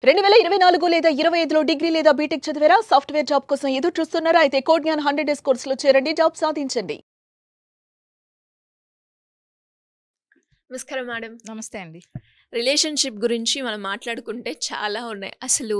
2024 లేదా 25లో డిగ్రీ లేదా బీటెక్ చదివారా? సాఫ్ట్‌వేర్ జాబ్ కోసం ఎదురు చూస్తున్నారా? అయితే కోడ్ జ్ఞాన్ 100 డేస్ కోర్సులో చేరండి, జాబ్ సాధించండి. నమస్కారం మేడం. నమస్తే అండి. రిలేషన్‌షిప్ గురించి మనం మాట్లాడుకుంటే చాలా ఉన్నాయి. అసలు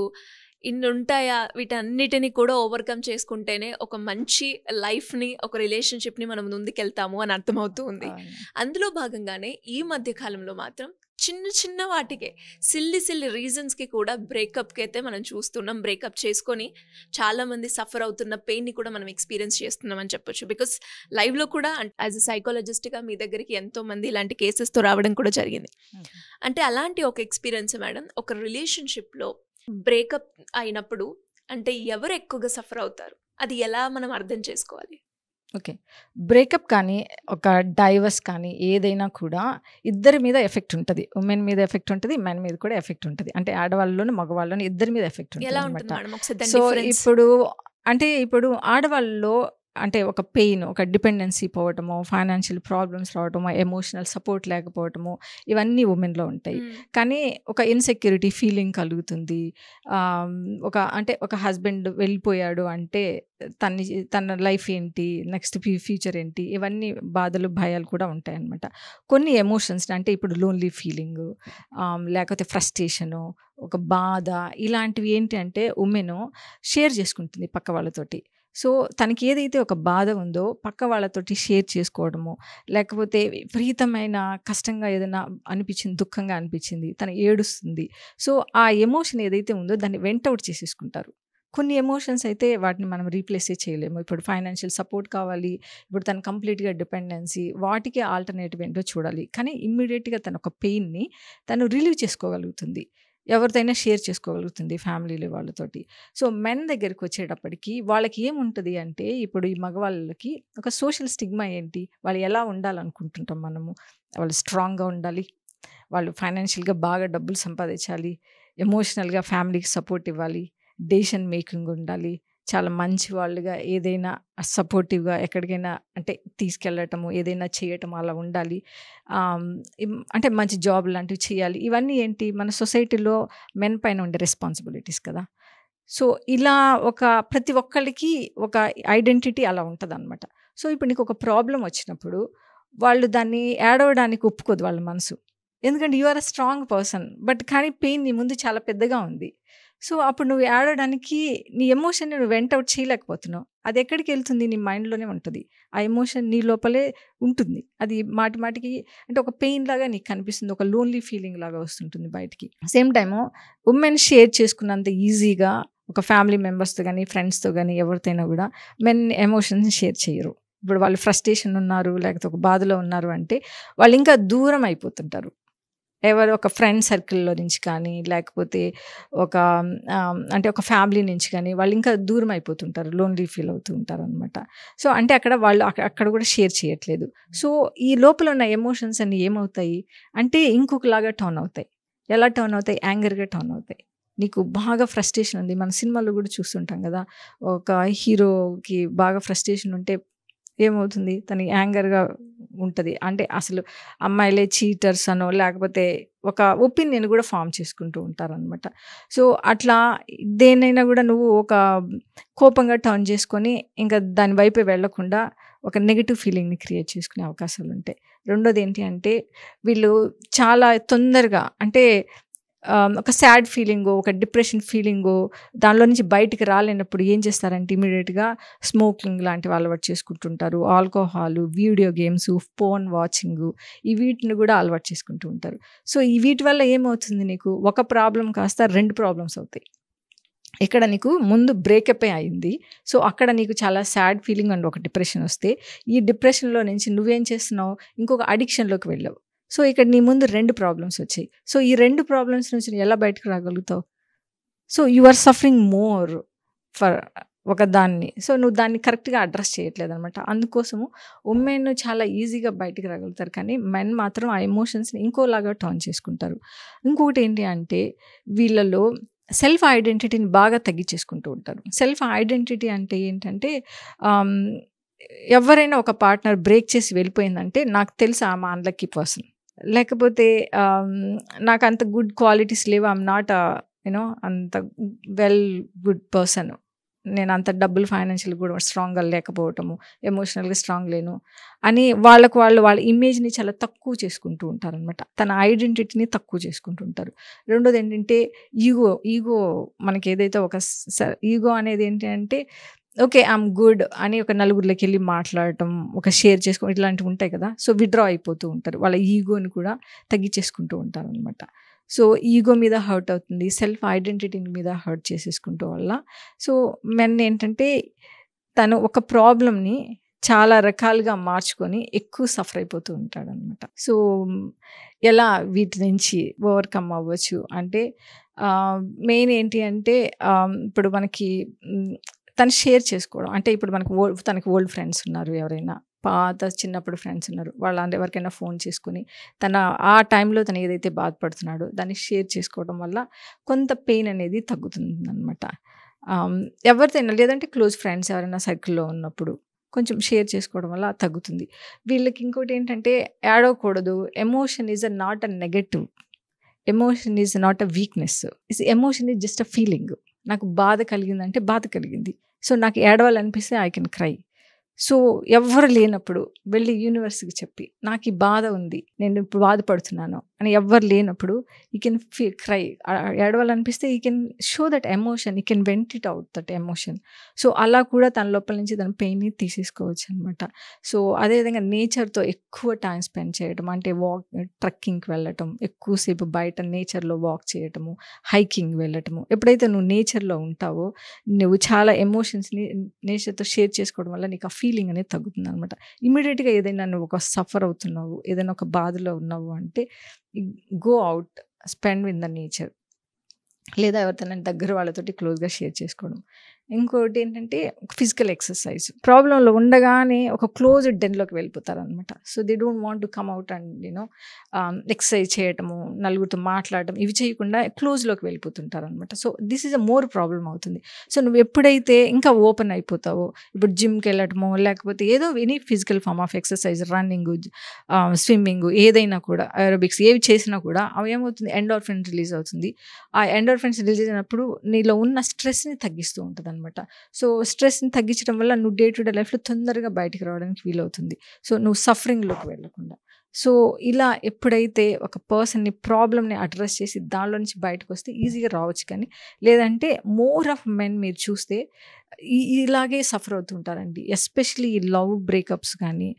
ఇన్నుంటాయా? వీటన్నిటిని కూడా ఓవర్‌కమ్ చేసుకుంటేనే ఒక మంచి లైఫ్‌ని, ఒక రిలేషన్‌షిప్‌ని మనం ముందుకెళ్తాము అని అర్థమవుతూ ఉంది. అవును. అందులో భాగంగానే ఈ మధ్య కాలంలో మాత్రం చిన్న చిన్న వాటికే సిల్లీ రీజన్స్‌కి కూడా బ్రేకప్‌కి అయితే మనం చూస్తున్నాం. బ్రేకప్ చేసుకొని చాలామంది సఫర్ అవుతున్న పెయిన్‌ని కూడా మనం ఎక్స్‌పీరియన్స్ చేస్తున్నాం అని చెప్పొచ్చు. బికాస్ లైవ్‌లో కూడా యాజ్ ఎ సైకాలజిస్ట్‌గా మీ దగ్గరికి ఎంతోమంది ఇలాంటి కేసెస్‌తో రావడం కూడా జరిగింది. ఓకే. అంటే అలాంటి ఒక ఎక్స్‌పీరియన్స్ మేడం, ఒక రిలేషన్‌షిప్‌లో బ్రేకప్ అయినప్పుడు అంటే ఎవరు ఎక్కువగా సఫర్ అవుతారు? అది ఎలా మనం అర్థం చేసుకోవాలి? ఓకే. బ్రేకప్ కానీ, ఒక డైవర్స్ కానీ ఏదైనా కూడా ఇద్దరి మీద ఎఫెక్ట్ ఉంటది. ఉమెన్ మీద ఎఫెక్ట్ ఉంటది. మెన్ మీద కూడా ఎఫెక్ట్ ఉంటది. అంటే ఆడవాళ్ళలోను, మగవాళ్ళలోను ఇద్దరి మీద ఎఫెక్ట్ ఎలా ఉంటదనమాట. ఉంటుంది మేడం? ఒకసారి దాని సో, డిఫరెన్స్. ఇప్పుడు ఆడవాళ్ళలో అంటే ఒక పెయిన్, ఒక డిపెండెన్సీ పోవటము, ఫైనాన్షియల్ ప్రాబ్లమ్స్ రావటము, ఎమోషనల్ సపోర్ట్ లేకపోవటము, ఇవన్నీ ఉమెన్‌లో ఉంటాయి. కానీ ఒక ఇన్‌సెక్యూరిటీ ఫీలింగ్ కలుగుతుంది. ఆహ్, ఒక హస్బెండ్ వెళ్ళిపోయాడు అంటే తన లైఫ్ ఏంటి, నెక్స్ట్ ఫ్యూచర్ ఏంటి, ఇవన్నీ బాధలు, భయాలు కూడా ఉంటాయన్నమాట. కొన్ని ఎమోషన్స్ అంటే ఇప్పుడు లోన్లీ ఫీలింగు, లేకపోతే ఫ్రస్ట్రేషను, ఒక బాధ, ఇలాంటివి ఏంటి అంటే ఉమెను షేర్ చేసుకుంటుంది పక్క వాళ్ళతోటి. సో, తనకి ఏదైతే ఒక బాధ ఉందో పక్క వాళ్ళతోటి షేర్ చేసుకోవడము, లేకపోతే విపరీతమైన కష్టంగా ఏదైనా అనిపించింది, దుఃఖంగా అనిపించింది, తను ఏడుస్తుంది. సో, ఆ ఎమోషన్ ఏదైతే ఉందో దాన్ని వెంట్ ఔట్ చేసేసుకుంటారు. కొన్ని ఎమోషన్స్ అయితే వాటిని మనం రీప్లేసే చేయలేము. ఇప్పుడు ఫైనాన్షియల్ సపోర్ట్ కావాలి, ఇప్పుడు తను కంప్లీట్‌గా డిపెండెన్సీ, వాటికి ఆల్టర్‌నేటివ్ ఏంటో చూడాలి. కానీ ఇమ్మీడియేట్‌గా తన ఒక పెయిన్‌ని తను రిలీవ్ చేసుకోగలుగుతుంది. ఎవరితోనైనా షేర్ చేసుకోగలుగుతుంది ఫ్యామిలీలో వాళ్ళతోటి. సో, మెన్ దగ్గరికొచ్చేటప్పటికి వాళ్ళకి ఏముంటది అంటే, ఇప్పుడు ఈ మగవాళ్ళకి ఒక సోషల్ స్టిగ్మా ఏంటి? వాళ్ళు ఎలా ఉండాలనుకుంటుంటాం మనము? వాళ్ళు స్ట్రాంగ్‌గా ఉండాలి. వాళ్ళు ఫైనాన్షియల్‌గా బాగా డబ్బులు సంపాదించాలి. ఎమోషనల్‌గా ఫ్యామిలీకి సపోర్ట్ ఇవ్వాలి. డెసిషన్ మేకింగ్ ఉండాలి. చాలా మంచి వాళ్ళుగా ఏదైనా సపోర్టివ్‌గా ఎక్కడికైనా అంటే తీసుకెళ్ళటము, ఏదైనా చేయటం అలా ఉండాలి. ఆహ్, అంటే మంచి జాబ్ లాంటివి చేయాలి. ఇవన్నీ ఏంటి మన సొసైటీలో మెన్ పైన ఉండే రెస్పాన్సిబిలిటీస్ కదా! సో, ఇలా ప్రతి ఒక్కళ్ళకి ఒక ఐడెంటిటీ అలా ఉంటదనమాట. సో, ఇప్పుడు నీకొక ప్రాబ్లమ్ వచ్చినప్పుడు వాళ్ళు దాన్ని ఏడవడానికి ఒప్పుకోదు వాళ్ళ మనసు. ఎందుకంటే you are a strong person. కానీ పెయిన్ నీ ముందు చాలా పెద్దగా ఉంది. సో, అప్పుడు నువ్వు ఏడవడానికి నీ ఎమోషన్‌ని నువ్వు వెంట్ ఔట్ చేయలేకపోతున్నావు. అది ఎక్కడికెళ్తుంది? నీ మైండ్‌లోనే ఉంటది. ఆ ఎమోషన్ నీ లోపలే ఉంటుంది. అది మాటి మాటికి అంటే ఒక పెయిన్ లాగా నీకు కనిపిస్తుంది. ఒక లోన్లీ ఫీలింగ్ లాగా వస్తుంటుంది బయటికి. సేమ్ టైము వుమెన్ షేర్ చేసుకున్నంత ఈజీగా ఒక ఫ్యామిలీ మెంబర్స్‌తో గానీ, ఫ్రెండ్స్‌తో గానీ ఎవరితో అయినా గూడా మెన్ ఎమోషన్స్‌ని షేర్ చెయ్యరు. ఇప్పుడు వాళ్ళు ఫ్రస్ట్రేషన్ ఉన్నారు, లేకపోతే ఒక బాధలో ఉన్నారు అంటే వాళ్ళు ఇంకా దూరం అయిపోతుంటారు. ఎవరో ఒక ఫ్రెండ్ సర్కిల్‌లో నుంచి కానీ, లేకపోతే ఒక అంటే ఒక ఫ్యామిలీ నుంచి కానీ వాళ్ళు ఇంకా దూరం అయిపోతుంటారు. లోన్లీ ఫీల్ అవుతూ ఉంటారనమాట. సో, అంటే అక్కడ వాళ్ళు అక్కడ కూడా షేర్ చేయట్లేదు. సో, ఈ లోపల ఉన్న ఎమోషన్స్ అన్నీ ఏమవుతాయి అంటే ఇంకొకలాగా టర్న్ అవుతాయి. ఎలా టర్న్ అవుతాయి? యాంగర్‌గా టర్న్ అవుతాయి. నీకు బాగా ఫ్రస్ట్రేషన్ ఉంది. మన సినిమాల్లో కూడా చూస్తుంటాం కదా! ఒక హీరోకి బాగా ఫ్రస్ట్రేషన్ ఉంటే ఏమవుతుంది? తను యాంగర్‌గా ఉంటది. అంటే అసలు అమ్మాయిలే చీటర్స్ అనో, లేకపోతే ఒక ఒపీనియన్ కూడా ఫార్మ్ చేసుకుంటూ ఉంటారనమాట. సో, అట్లా దేన్నైనా కూడా నువ్వు ఒక కోపంగా టర్న్ చేసుకొని ఇంకా దాని వైపే వెళ్ళకుండా ఒక నెగెటివ్ ఫీలింగ్‌ని క్రియేట్ చేసుకునే అవకాశాలుంటాయి. రెండోది ఏంటి అంటే వీళ్ళు చాలా తొందరగా అంటే ఒక సాడ్ ఫీలింగో, ఒక డిప్రెషన్ ఫీలింగో దానిలో నుంచి బయటికి రాలేనప్పుడు ఏం చేస్తారంటే ఇమ్మీడియేట్‌గా స్మోకింగ్ లాంటివి అలవాటు చేసుకుంటుంటారు. Alcohol, video games, phone watching వీటిని కూడా అలవాటు చేసుకుంటూ ఉంటారు. సో, వీటి వల్ల ఏమవుతుంది నీకు? ఒక ప్రాబ్లమ్ కాస్త 2 ప్రాబ్లమ్స్ అవుతాయి. ఇక్కడ నీకు ముందు బ్రేకప్పే అయింది. సో, అక్కడ నీకు చాలా సాడ్ ఫీలింగ్ అండ్ ఒక డిప్రెషన్ వస్తే, ఈ డిప్రెషన్‌లో నుంచి నువ్వేం చేస్తున్నావు? ఇంకొక అడిక్షన్‌లోకి వెళ్ళావు. సో, ఇక్కడ నీ ముందు 2 ప్రాబ్లమ్స్ వచ్చాయి. సో, ఈ 2 ప్రాబ్లమ్స్ నుంచి నువ్వు ఎలా బయటకు రాగలుగుతావు? So, you are suffering more for ఒక దాన్ని. సో, నువ్వు దాన్ని కరెక్ట్‌గా అడ్రెస్ చేయట్లేదనమాట. అందుకోసము ఉమెన్ చాలా ఈజీగా బయటికి రాగలుగుతారు. కానీ మెన్ మాత్రం ఆ ఎమోషన్స్‌ని ఇంకోలాగా టర్న్ చేసుకుంటారు. ఇంకొకటి ఏంటి అంటే వీళ్ళలో సెల్ఫ్ ఐడెంటిటీని బాగా తగ్గించేసుకుంటూ ఉంటారు. సెల్ఫ్ ఐడెంటిటీ అంటే ఏంటంటే ఆహ్, ఎవరైనా ఒక పార్ట్నర్ బ్రేక్ చేసి వెళ్ళిపోయిందంటే నాకు తెలుసు ఆమె అన్‌లక్కీ పర్సన్. లేకపోతే నాకంత గుడ్ క్వాలిటీస్ లేవు. ఐయామ్ నాట్ అంత వెల్ గుడ్ పర్సన్, నేను అంత డబ్బులు ఫైనాన్షియల్ కూడా స్ట్రాంగ్గా లేకపోవటము, ఎమోషనల్గా స్ట్రాంగ్ లేను అని వాళ్ళ ఇమేజ్ని చాలా తక్కువ చేసుకుంటూ ఉంటారనమాట. తన ఐడెంటిటీని తక్కువ చేసుకుంటూ ఉంటారు. రెండోది ఏంటంటే ఈగో మనకి ఏదైతే ఒక ఈగో అనేది ఏంటి అంటే ఓకే ఐఎమ్ గుడ్ అని ఒక నలుగురిలోకి వెళ్ళి మాట్లాడటం, ఒక షేర్ చేసుకోవడం, ఇట్లాంటివి ఉంటాయి కదా. సో విత్డ్రా అయిపోతూ ఉంటారు, వాళ్ళ ఈగోని కూడా తగ్గించేసుకుంటూ ఉంటారు అనమాట. సో ఈగో మీద హర్ట్ అవుతుంది, సెల్ఫ్ ఐడెంటిటీ మీద హర్ట్ చేసేసుకుంటూ వల్ల. సో మెన్ ఏంటంటే తను ఒక ప్రాబ్లమ్ని చాలా రకాలుగా మార్చుకొని ఎక్కువ సఫర్ అయిపోతూ ఉంటాడు అనమాట. సో ఎలా వీటి నుంచి ఓవర్కమ్ అవ్వచ్చు అంటే మెయిన్ ఏంటి అంటే ఇప్పుడు మనకి తను షేర్ చేసుకోవడం. అంటే ఇప్పుడు మనకు తనకి ఓల్డ్ ఫ్రెండ్స్ ఉన్నారు, ఎవరైనా పాత చిన్నప్పుడు ఫ్రెండ్స్ ఉన్నారు, వాళ్ళ ఎవరికైనా ఫోన్ చేసుకుని ఆ టైంలో తను ఏదైతే బాధపడుతున్నాడో దాన్ని షేర్ చేసుకోవడం వల్ల కొంత పెయిన్ అనేది తగ్గుతుంది అనమాట. ఎవరితోనైనా లేదంటే క్లోజ్ ఫ్రెండ్స్ ఎవరైనా సర్కిల్లో ఉన్నప్పుడు కొంచెం షేర్ చేసుకోవడం వల్ల తగ్గుతుంది. వీళ్ళకి ఇంకోటి ఏంటంటే ఏడవకూడదు. Emotion is not a negative, emotion is not a weakness, emotion is just a feeling. నాకు బాధ కలిగిందంటే బాధ కలిగింది, సో నాకు ఏడవాలనిపిస్తే ఐ కెన్ క్రై. సో ఎవ్వరు లేనప్పుడు వెళ్ళి యూనివర్స్కి చెప్పి నాకు ఈ బాధ ఉంది, నేను ఇప్పుడు బాధపడుతున్నాను అని ఎవ్వరు లేనప్పుడు యూ కెన్ క్రై. ఏడవాలనిపిస్తే you can show that emotion, you can vent it out that emotion. So అలా కూడా తన లోపల నుంచి తన పెయిన్ని తీసేసుకోవచ్చు అనమాట. సో అదేవిధంగా నేచర్తో ఎక్కువ టైం స్పెండ్ చేయడం, అంటే ట్రెక్కింగ్కి వెళ్ళటం, ఎక్కువసేపు బయట నేచర్లో వాక్ చేయటము, హైకింగ్ వెళ్ళటము. ఎప్పుడైతే నువ్వు నేచర్లో ఉంటావో నువ్వు చాలా ఎమోషన్స్ని నేచర్తో షేర్ చేసుకోవడం వల్ల నీకు ఆ ఫీలింగ్ అనేది తగ్గుతుంది అనమాట. ఇమీడియట్గా ఏదైనా నువ్వు ఒక సఫర్ అవుతున్నావు, ఏదైనా ఒక బాధలో ఉన్నావు అంటే go out, spend with the nature, లేదా ఎవరితో దగ్గర వాళ్ళతోటి క్లోజ్గా షేర్ చేసుకోవడం. ఇంకోటి ఏంటంటే ఫిజికల్ ఎక్సర్సైజ్. ప్రాబ్లంలో ఉండగానే ఒక క్లోజ్ డెన్లోకి వెళ్ళిపోతారు అనమాట. So they don't want to come out and exercise చేయటము, నలుగురితో మాట్లాడటం, ఇవి చేయకుండా క్లోజ్లోకి వెళ్ళిపోతుంటారు అనమాట. So this is a more problem అవుతుంది. సో నువ్వు ఎప్పుడైతే ఇంకా ఓపెన్ అయిపోతావో, ఇప్పుడు జిమ్కి వెళ్ళటము, లేకపోతే ఏదో any physical form of exercise, running, swimming, ఏదైనా కూడా ఏరోబిక్స్ ఏవి చేసినా కూడా అవి ఏమవుతుంది, ఎండార్ఫిన్ రిలీజ్ అవుతుంది. ఆ ఎండార్ఫిన్స్ రిలీజ్ అయినప్పుడు నీలో ఉన్న స్ట్రెస్ని తగ్గిస్తూ ఉంటుంది అనమాట. సో స్ట్రెస్ని తగ్గించడం వల్ల నువ్వు డే టు డే లైఫ్లో తొందరగా బయటికి రావడానికి వీలవుతుంది. సో నువ్వు సఫరింగ్లోకి వెళ్ళకుండా. సో ఇలా ఎప్పుడైతే ఒక పర్సన్ని ప్రాబ్లమ్ని అడ్రస్ చేసి దానిలో నుంచి బయటకు వస్తే ఈజీగా రావచ్చు. కానీ లేదంటే మోర్ ఆఫ్ మెన్ మీరు చూస్తే ఇలాగే సఫర్ అవుతుంటారండి. ఎస్పెషలీ ఈ లవ్ బ్రేకప్స్ కానీ,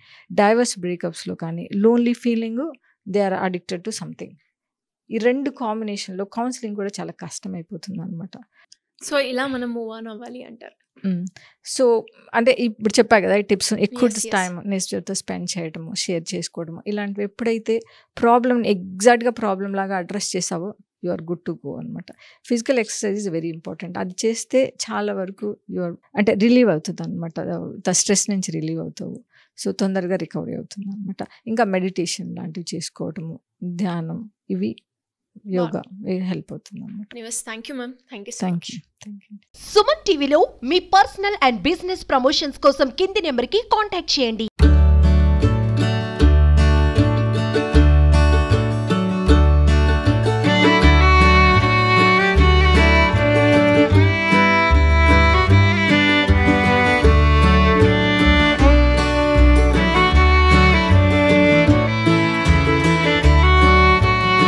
డైవర్స్ బ్రేకప్స్లో కానీ, lonely feeling, they are addicted to something. ఈ రెండు కాంబినేషన్లో కౌన్సిలింగ్ కూడా చాలా కష్టమైపోతుంది అనమాట. సో ఇలా మనం మూవ్ ఆన్ అవ్వాలి అంటారు. సో అంటే ఇప్పుడు చెప్పా కదా ఈ టిప్స్, ఎక్కువ టైం నేచర్తో స్పెండ్ చేయడము, షేర్ చేసుకోవడము, ఇలాంటివి ఎప్పుడైతే ప్రాబ్లమ్ ఎగ్జాక్ట్గా ప్రాబ్లం లాగా అడ్రస్ చేసావో you are good to go అనమాట. Physical exercise is very important. అది చేస్తే చాలా వరకు అంటే రిలీవ్ అవుతుంది అనమాట, స్ట్రెస్ నుంచి రిలీవ్ అవుతావు. సో తొందరగా రికవరీ అవుతుంది అనమాట. ఇంకా మెడిటేషన్ లాంటివి చేసుకోవటము, ధ్యానం, ఇవి యోగా హెల్ప్ అవుతుంది అనమాట. Thank you ma'am. Thank you. Suman టీవీలో మీ పర్సనల్ అండ్ బిజినెస్ ప్రమోషన్స్ కోసం కింది నెంబర్కి కాంటాక్ట్ చేయండి.